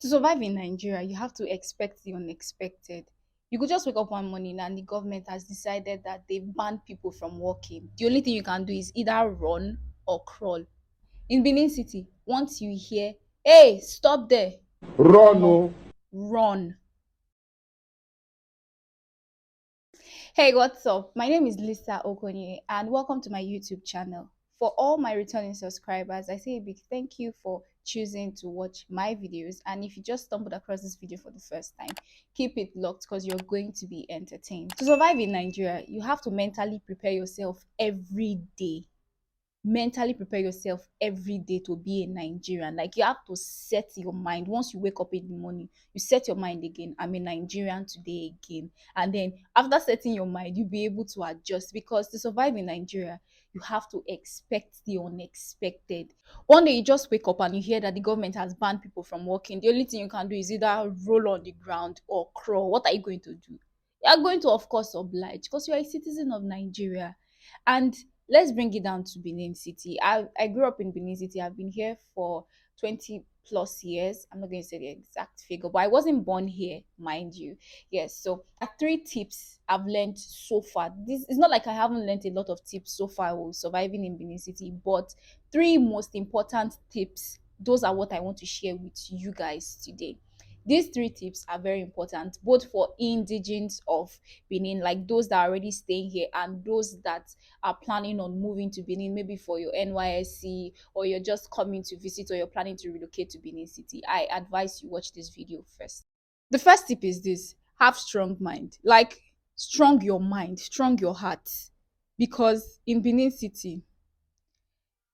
To survive in Nigeria, you have to expect the unexpected. You could just wake up one morning and the government has decided that they've banned people from working. The only thing you can do is either run or crawl. In Benin City, once you hear, hey, stop there, Run, Omo, oh. run. Hey, what's up? My name is Lisa Okonye, and welcome to my YouTube channel. For all my returning subscribers, I say a big thank you for choosing to watch my videos. And if you just stumbled across this video for the first time, keep it locked because you're going to be entertained. To survive in Nigeria, you have to mentally prepare yourself every day. Mentally prepare yourself every day to be a Nigerian. Like, you have to set your mind. Once you wake up in the morning, you set your mind again, I'm a Nigerian today again. And then after setting your mind, you'll be able to adjust, because to survive in Nigeria, you have to expect the unexpected. One day you just wake up and you hear that the government has banned people from working. The only thing you can do is either roll on the ground or crawl. What are you going to do? You are going to, of course, oblige, because you are a citizen of Nigeria. And let's bring it down to Benin City. I grew up in Benin City. I've been here for 20 plus years. I'm not going to say the exact figure, but I wasn't born here, mind you. Yes, so three tips I've learned so far. This is not like I haven't learned a lot of tips so far while surviving in Benin City, but three most important tips. Those are what I want to share with you guys today. These three tips are very important, both for indigenes of Benin, like those that are already staying here, and those that are planning on moving to Benin, maybe for your NYSC, or you're just coming to visit, or you're planning to relocate to Benin City. I advise you watch this video first. The first tip is this: have strong mind. Like, strong your mind, strong your heart. Because in Benin City,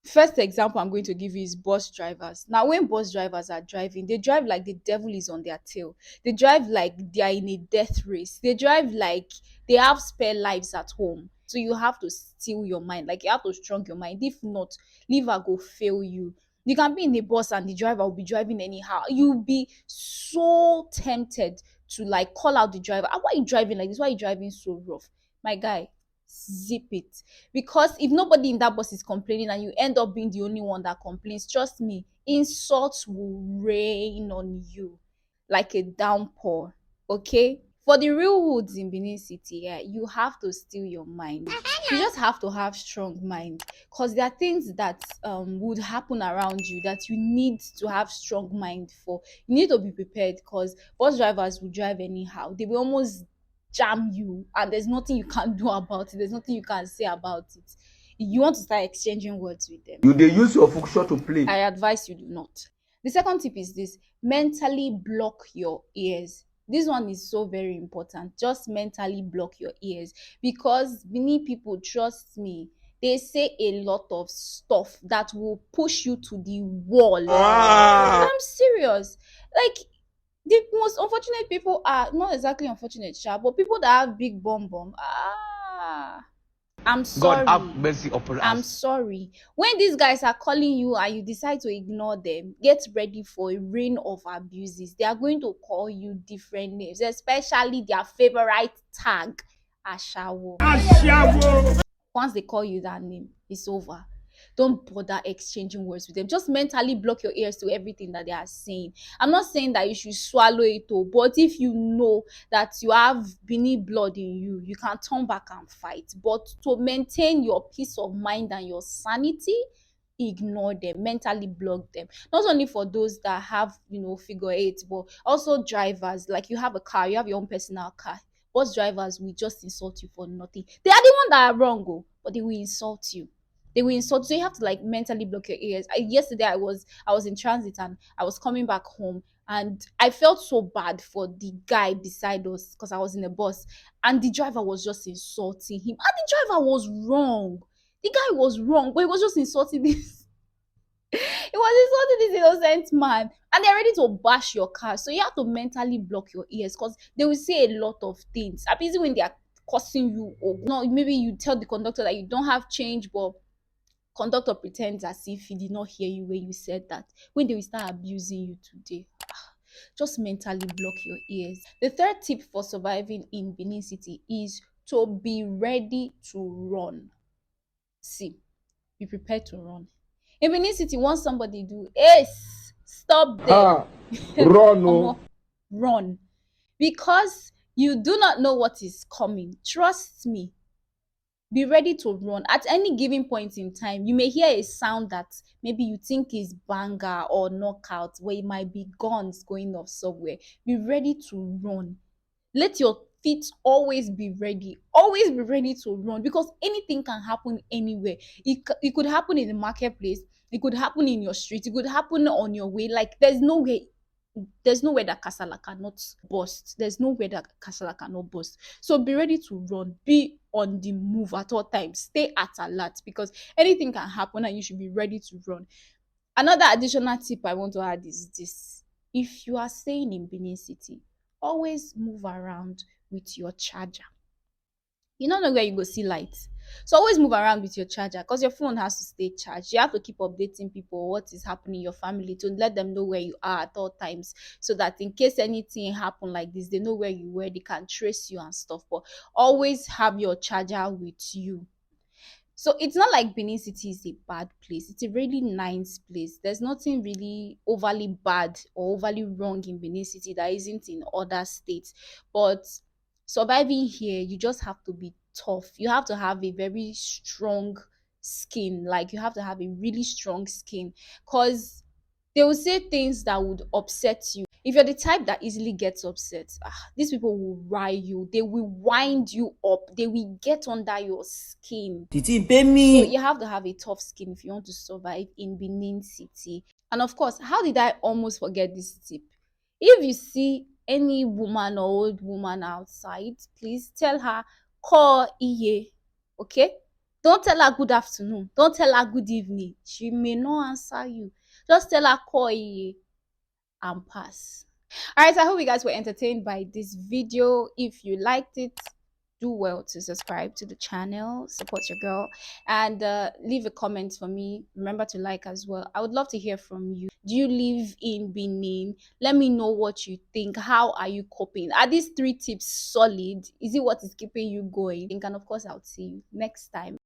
first example I'm going to give you is bus drivers. Now, when bus drivers are driving, they drive like the devil is on their tail. They drive like they are in a death race. They drive like they have spare lives at home. So you have to still your mind. Like, you have to strong your mind. If not, liver go fail you. You can be in a bus and the driver will be driving anyhow. You'll be so tempted to like call out the driver. "Ah, why are you driving like this? Why are you driving so rough?" My guy, zip it. Because if nobody in that bus is complaining and you end up being the only one that complains, trust me, insults will rain on you like a downpour. Okay, for the real hoods in Benin City, yeah, you have to steal your mind. You just have to have strong mind, because there are things that would happen around you that you need to have strong mind for. You need to be prepared, because bus drivers will drive anyhow. They will almost jam you, and there's nothing you can do about it. There's nothing you can say about it. You want to start exchanging words with them, You dey use your function to play. I advise you do not. The second tip is this: mentally block your ears. This one is so very important. Just mentally block your ears, because many people, trust me, they say a lot of stuff that will push you to the wall. I'm serious. Like, the most unfortunate people are not exactly unfortunate, sha, but people that have big bum bum. I'm God have sorry. mercy upon I'm us. sorry. When these guys are calling you and you decide to ignore them, get ready for a rain of abuses. They are going to call you different names, especially their favorite tag, Ashawo. Once they call you that name, it's over. Don't bother exchanging words with them. Just mentally block your ears to everything that they are saying. I'm not saying that you should swallow it all, but if you know that you have Benin blood in you, you can turn back and fight. But to maintain your peace of mind and your sanity, ignore them, mentally block them. Not only for those that have, figure eight, but also drivers. Like, you have a car, you have your own personal car. Bus drivers will just insult you for nothing. They are the one that are wrong, oh, but they will insult you. They will insult you. So you have to like mentally block your ears. Yesterday I was in transit and I was coming back home, and I felt so bad for the guy beside us, because I was in a bus and the driver was just insulting him. And the driver was wrong. The guy was wrong, but he was just insulting this. He was insulting this innocent man, and they're ready to bash your car. So you have to mentally block your ears, because they will say a lot of things. I'm busy when they are cursing you, or no, maybe you tell the conductor that you don't have change, but conductor pretends as if he did not hear you when you said that. When they will start abusing you today, just mentally block your ears. The third tip for surviving in Benin City is to be ready to run. See, be prepared to run. In Benin City, once somebody do stop there. Ha! Run, oh. Omo, run. Because you do not know what is coming. Trust me. Be ready to run. At any given point in time, you may hear a sound that maybe you think is banger or knockout, where it might be guns going off somewhere. Be ready to run. Let your feet always be ready. Always be ready to run, because anything can happen anywhere. It could happen in the marketplace, it could happen in your street, it could happen on your way. Like there's nowhere that kasala cannot burst. There's nowhere that kasala cannot burst. So be ready to run. Be on the move at all times. Stay at alert, because anything can happen and you should be ready to run. Another additional tip I want to add is this: if you are staying in Benin City, always move around with your charger. You don't know where you go see light. So always move around with your charger, because your phone has to stay charged. You have to keep updating people what is happening in your family, to let them know where you are at all times, so that in case anything happen like this, they know where you were, they can trace you and stuff. But always have your charger with you. So it's not like Benin City is a bad place. It's a really nice place. There's nothing really overly bad or overly wrong in Benin City that isn't in other states. But surviving here, you just have to be tough. You have to have a very strong skin. Like, you have to have a really strong skin, because they will say things that would upset you. If you're the type that easily gets upset, these people will rile you. They will wind you up. They will get under your skin. Titi pay So me. you have to have a tough skin if you want to survive in Benin City. And of course, how did I almost forget this tip? If you see any woman or old woman outside, please tell her "ko iye." Okay? Don't tell her good afternoon. Don't tell her good evening. She may not answer you. Just tell her "ko iye" and pass. All right, so I hope you guys were entertained by this video. If you liked it, do well to subscribe to the channel, support your girl, and leave a comment for me. Remember to like as well. I would love to hear from you. Do you live in Benin? Let me know what you think. How are you coping? Are these 3 tips solid? Is it what is keeping you going? And of course, I'll see you next time.